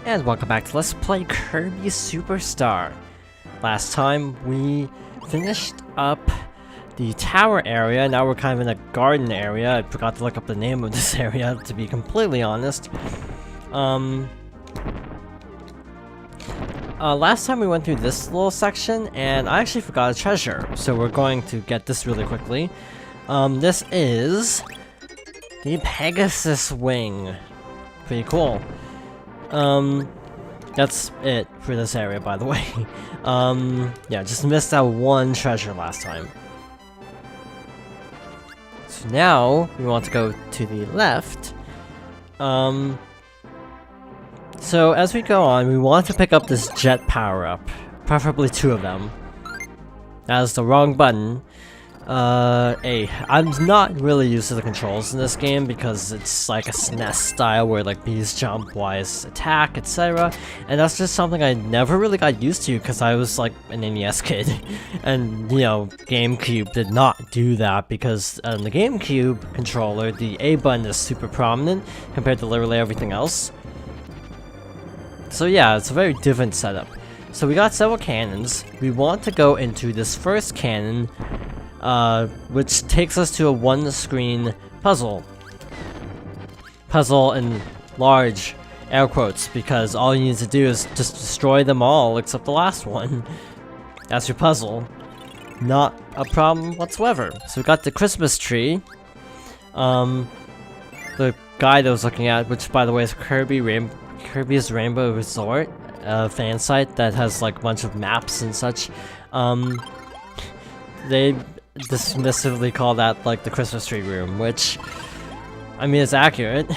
And welcome back to Let's Play Kirby Superstar. Last time we finished up the tower area, now we're kind of in a garden area. I forgot to look up the name of this area, to be completely honest. Last time we went through this little section, and I actually forgot a treasure, so we're going to get this really quickly. This is the Pegasus Wing. Pretty cool. That's it for this area, by the way. Yeah, just missed that one treasure last time. So now, we want to go to the left. So as we go on, we want to pick up this jet power-up. Preferably 2 of them. That is the wrong button. I'm not really used to the controls in this game because it's like a SNES style where like B's jump, Y's attack, etc. And that's just something I never really got used to because I was like an NES kid. And you know, GameCube did not do that because on the GameCube controller, the A button is super prominent compared to literally everything else. So yeah, it's a very different setup. So we got several cannons. We want to go into this first cannon, which takes us to a one-screen puzzle. Puzzle in large air quotes, because all you need to do is just destroy them all except the last one. That's your puzzle. Not a problem whatsoever. So we got the Christmas tree. The guide I was looking at, which by the way is Kirby's Rainbow Resort, fan site that has like a bunch of maps and such. They dismissively call that like the Christmas tree room, which I mean it's accurate.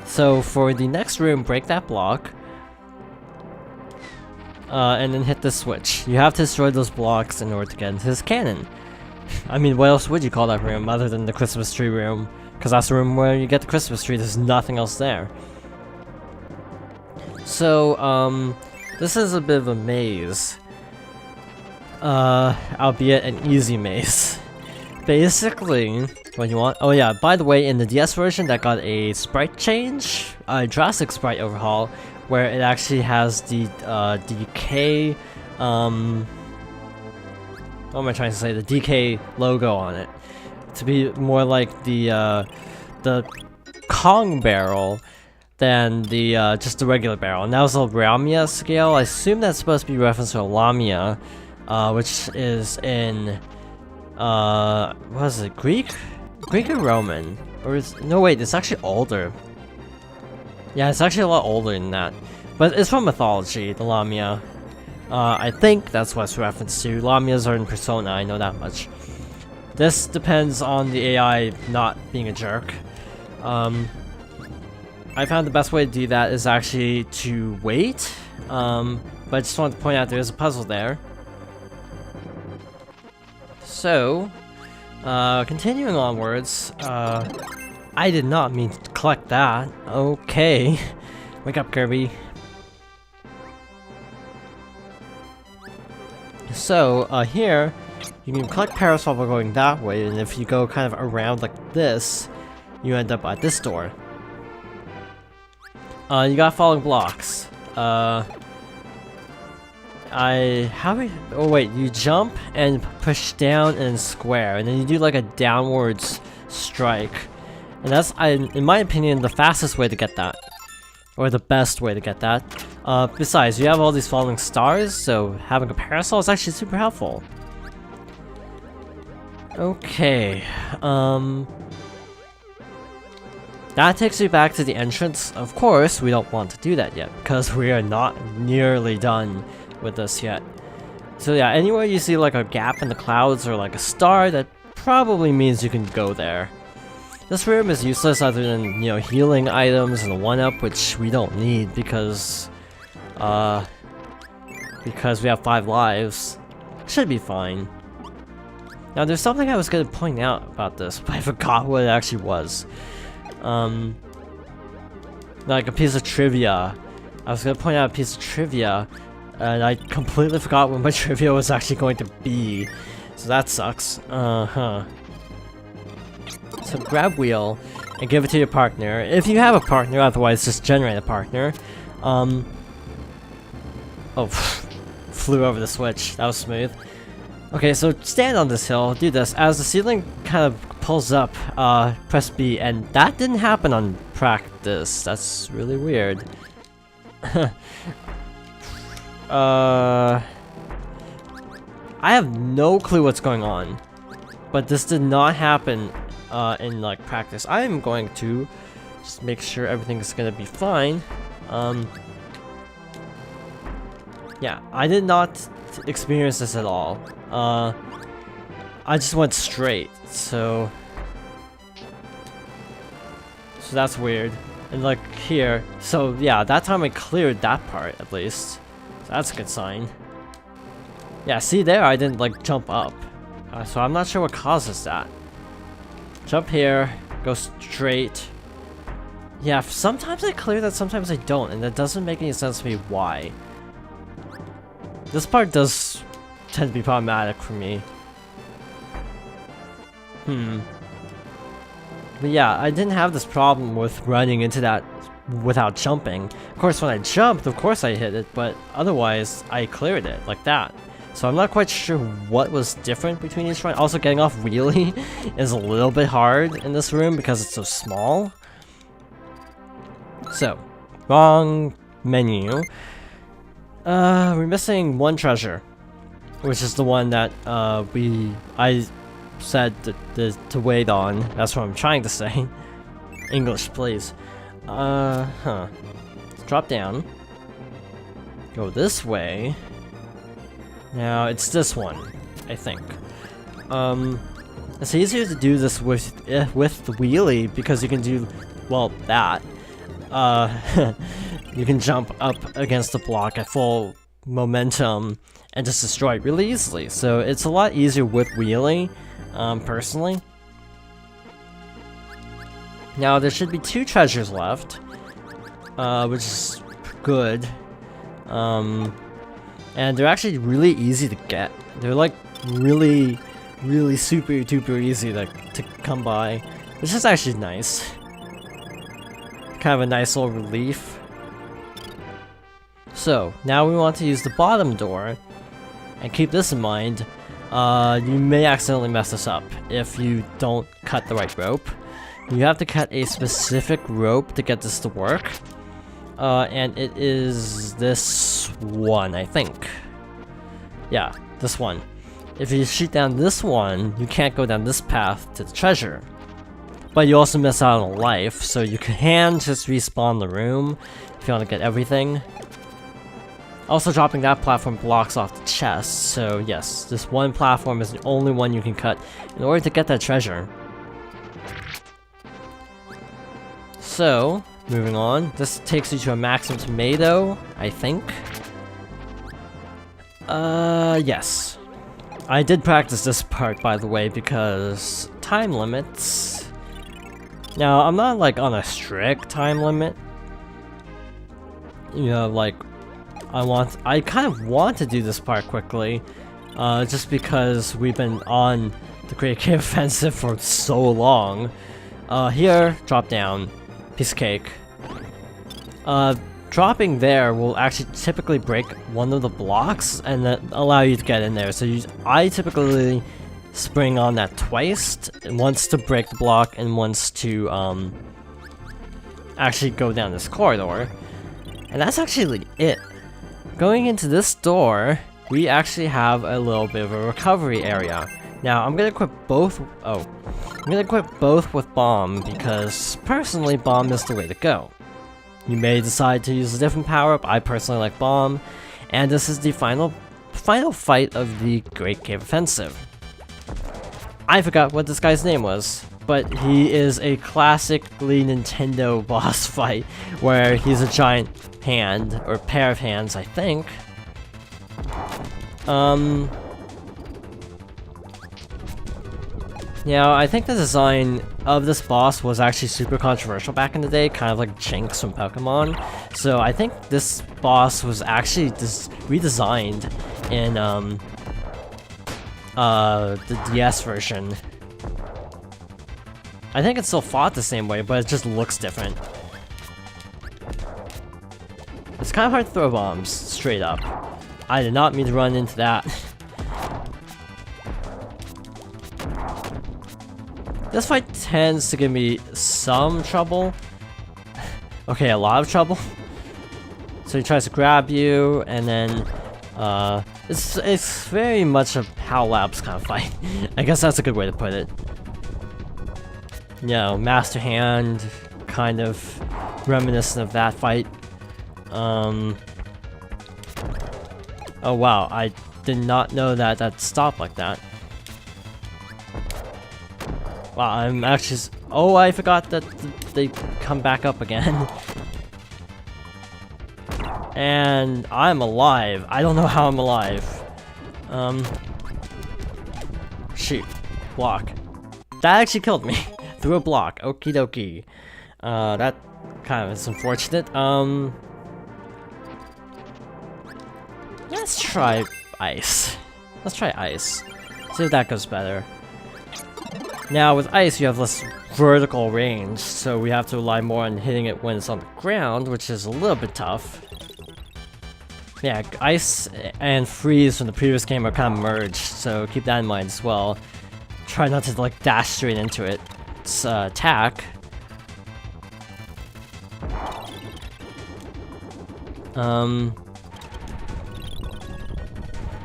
So for the next room, break that block and then hit the switch. You have to destroy those blocks in order to get into this cannon. I mean, what else would you call that room other than the Christmas tree room? Because that's the room where you get the Christmas tree. There's nothing else there. So this is a bit of a maze. Albeit an easy maze. Basically, what you want— oh yeah, by the way, in the DS version that got a sprite change, a drastic sprite overhaul, where it actually has the DK, what am I trying to say, the DK logo on it, to be more like the Kong barrel than the just the regular barrel. And that was a Lamia scale. I assume that's supposed to be reference to a Lamia, which is in, what is it, Greek or Roman? Or is— no wait, it's actually older. Yeah, it's actually a lot older than that. But it's from mythology, the Lamia. I think that's what it's referenced to. Lamias are in Persona, I know that much. This depends on the AI not being a jerk. I found the best way to do that is actually to wait. But I just wanted to point out there's a puzzle there. So, continuing onwards, I did not mean to collect that. Okay. Wake up, Kirby. So, here, you can collect parasol by going that way, and if you go kind of around like this, you end up at this door. You got falling blocks. Oh wait, you jump and push down and square, and then you do like a downwards strike. And that's, in my opinion, the fastest way to get that. Or the best way to get that. Besides, you have all these falling stars, so having a parasol is actually super helpful. Okay, that takes you back to the entrance. Of course, we don't want to do that yet, because we are not nearly done with this yet. So yeah, anywhere you see like a gap in the clouds or like a star, that probably means you can go there. This room is useless other than, you know, healing items and a 1-up, which we don't need because we have 5 lives. Should be fine. Now there's something I was gonna point out about this, but I forgot what it actually was. Like a piece of trivia. I was gonna point out a piece of trivia, and I completely forgot what my trivia was actually going to be. So that sucks. So grab wheel, and give it to your partner. If you have a partner, otherwise just generate a partner. Oh, flew over the switch. That was smooth. Okay, so stand on this hill, do this. As the ceiling kind of pulls up, press B, and that didn't happen on practice. That's really weird. I have no clue what's going on, but this did not happen in like practice. I am going to just make sure everything's gonna be fine. Yeah, I did not experience this at all. I just went straight, so that's weird. And like here, so yeah, that time I cleared that part at least. So that's a good sign. Yeah, see there, I didn't like jump up. So I'm not sure what causes that. Jump here, go straight. Yeah, sometimes I clear that, sometimes I don't, and that doesn't make any sense to me why. This part does tend to be problematic for me. But yeah, I didn't have this problem with running into that without jumping. Of course, when I jumped, of course I hit it, but otherwise, I cleared it like that. So I'm not quite sure what was different between each one. Also, getting off wheelie is a little bit hard in this room because it's so small. So, wrong menu. We're missing one treasure, which is the one that I said to wait on. That's what I'm trying to say. English, please. Drop down. Go this way. Now it's this one, I think. It's easier to do this with the wheelie because you can do, well, that. You can jump up against the block at full momentum and just destroy it really easily. So it's a lot easier with wheelie, personally. Now there should be 2 treasures left, which is good. And they're actually really easy to get. They're like really super duper easy to come by, which is actually nice. Kind of a nice little relief. So, now we want to use the bottom door, and keep this in mind, you may accidentally mess this up if you don't cut the right rope. You have to cut a specific rope to get this to work, and it is this one, I think. Yeah, this one. If you shoot down this one, you can't go down this path to the treasure. But you also miss out on a life, so you can just respawn the room if you want to get everything. Also, dropping that platform blocks off the chest, so yes, this one platform is the only one you can cut in order to get that treasure. So, moving on, this takes you to a maximum tomato, I think. Yes. I did practice this part, by the way, because time limits. Now, I'm not like on a strict time limit. You know, like, I kind of want to do this part quickly, just because we've been on the Great Cave Offensive for so long. Here, drop down, piece of cake. Dropping there will actually typically break one of the blocks and then allow you to get in there. So I typically spring on that twice, once to break the block and once to actually go down this corridor. And that's actually it. Going into this door, we actually have a little bit of a recovery area. Now, I'm gonna equip both. I'm gonna equip both with bomb because personally, bomb is the way to go. You may decide to use a different power-up. I personally like bomb, and this is the final fight of the Great Cave Offensive. I forgot what this guy's name was, but he is a classically Nintendo boss fight where he's a giant hand, or pair of hands, I think. Yeah, I think the design of this boss was actually super controversial back in the day, kind of like Jinx from Pokemon. So I think this boss was actually redesigned in the DS version. I think it's still fought the same way, but it just looks different. It's kind of hard to throw bombs, straight up. I did not mean to run into that. This fight tends to give me some trouble. Okay, a lot of trouble. So he tries to grab you, and then it's very much a HAL Labs kind of fight. I guess that's a good way to put it. You know, Master Hand, kind of reminiscent of that fight. Oh wow, I did not know that that stopped like that. Wow, I'm actually... Oh, I forgot that they come back up again. And I'm alive. I don't know how I'm alive. Shoot. Block. That actually killed me. Through a block. Okie dokie. That kind of is unfortunate. Let's try ice. Let's try ice. See if that goes better. Now with ice you have less vertical range, so we have to rely more on hitting it when it's on the ground, which is a little bit tough. Yeah, ice and freeze from the previous game are kind of merged, so keep that in mind as well. Try not to like dash straight into it. It's attack.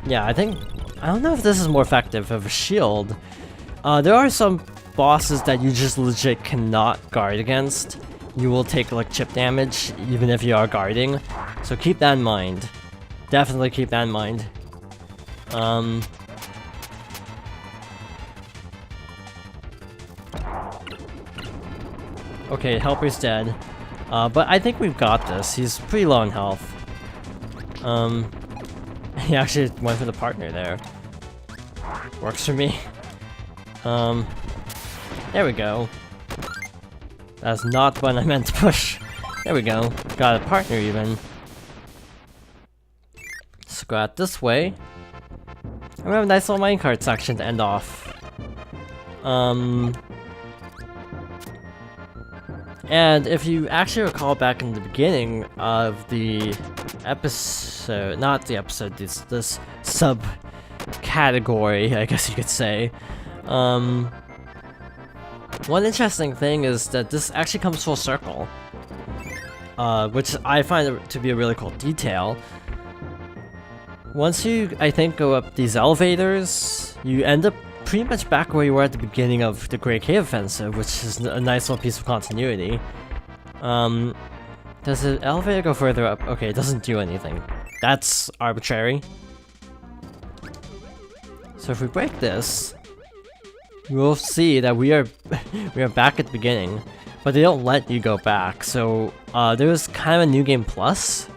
Yeah, I don't know if this is more effective of a shield. There are some bosses that you just legit cannot guard against. You will take like chip damage even if you are guarding, so keep that in mind. Definitely keep that in mind. Okay, Helper's dead. But I think we've got this. He's pretty low in health. He actually went for the partner there. Works for me. There we go. That's not the one I meant to push. There we go. Got a partner even. Let's go out this way. And we have a nice little minecart section to end off. And if you actually recall back in the beginning of the episode, not the episode, this sub-category, I guess you could say, one interesting thing is that this actually comes full circle, which I find to be a really cool detail. Once you, I think, go up these elevators, you end up pretty much back where you were at the beginning of the Great Cave Offensive, which is a nice little piece of continuity. Does the elevator go further up? Okay, it doesn't do anything. That's arbitrary. So if we break this, we'll see that we are back at the beginning, but they don't let you go back. So there's kind of a new game plus,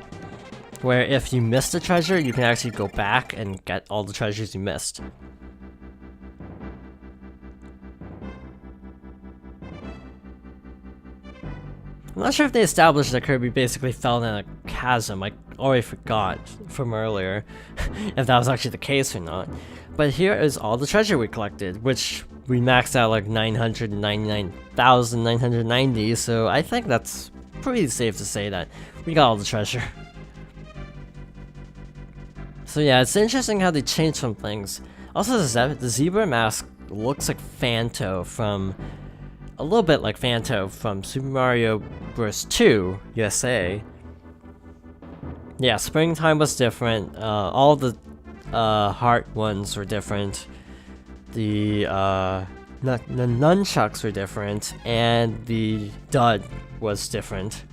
where if you missed a treasure, you can actually go back and get all the treasures you missed. I'm not sure if they established that Kirby basically fell in a chasm. I already forgot from earlier if that was actually the case or not. But here is all the treasure we collected, which we maxed out like 999,990, so I think that's pretty safe to say that we got all the treasure. So yeah, it's interesting how they changed some things. Also, the zebra mask looks like Phanto from... a little bit like Phanto from Super Mario Bros. 2 USA. Yeah, Springtime was different. All the heart ones were different. The nunchucks were different, and the dud was different.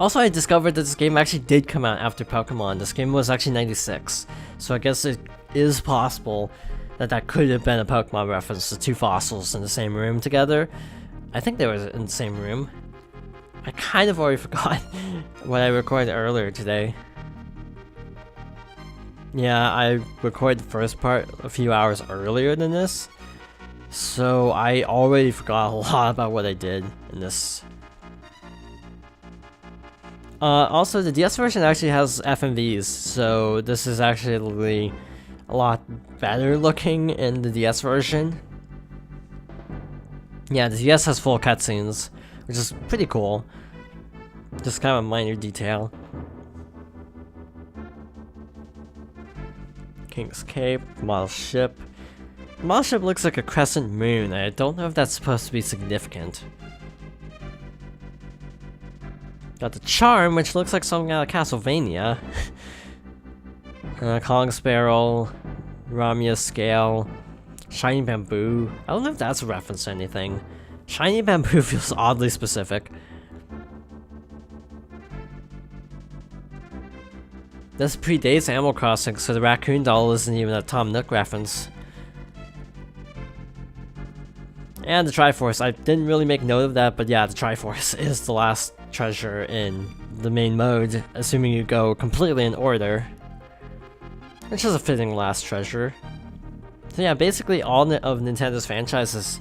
Also, I discovered that this game actually did come out after Pokemon. This game was actually 96, so I guess it is possible that could have been a Pokemon reference to two fossils in the same room together. I think they were in the same room. I kind of already forgot what I recorded earlier today. Yeah, I recorded the first part a few hours earlier than this, so I already forgot a lot about what I did in this. Also, the DS version actually has FMVs, so this is actually a lot better looking in the DS version. Yeah, the DS has full cutscenes, which is pretty cool. Just kind of a minor detail. King's Cape, model ship. The model ship looks like a crescent moon. I don't know if that's supposed to be significant. Got the charm, which looks like something out of Castlevania. Kong Sparrow, Ramia scale, shiny bamboo. I don't know if that's a reference to anything. Shiny bamboo feels oddly specific. This predates Animal Crossing, so the raccoon doll isn't even a Tom Nook reference. And the Triforce, I didn't really make note of that, but yeah, the Triforce is the last treasure in the main mode, assuming you go completely in order. Which is a fitting last treasure. So yeah, basically all of Nintendo's franchises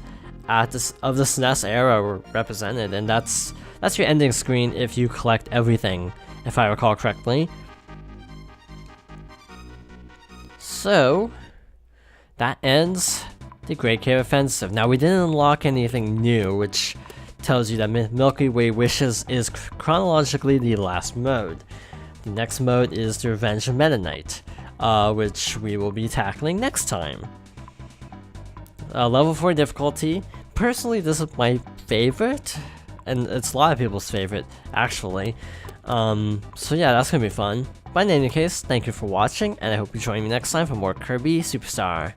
of the SNES era were represented, and that's your ending screen if you collect everything, if I recall correctly. So, that ends the Great Cave Offensive. Now, we didn't unlock anything new, which tells you that Milky Way Wishes is chronologically the last mode. The next mode is the Revenge of Meta Knight, which we will be tackling next time. Level 4 difficulty. Personally, this is my favorite, and it's a lot of people's favorite, actually. So yeah, that's gonna be fun. But in any case, thank you for watching, and I hope you join me next time for more Kirby Superstar.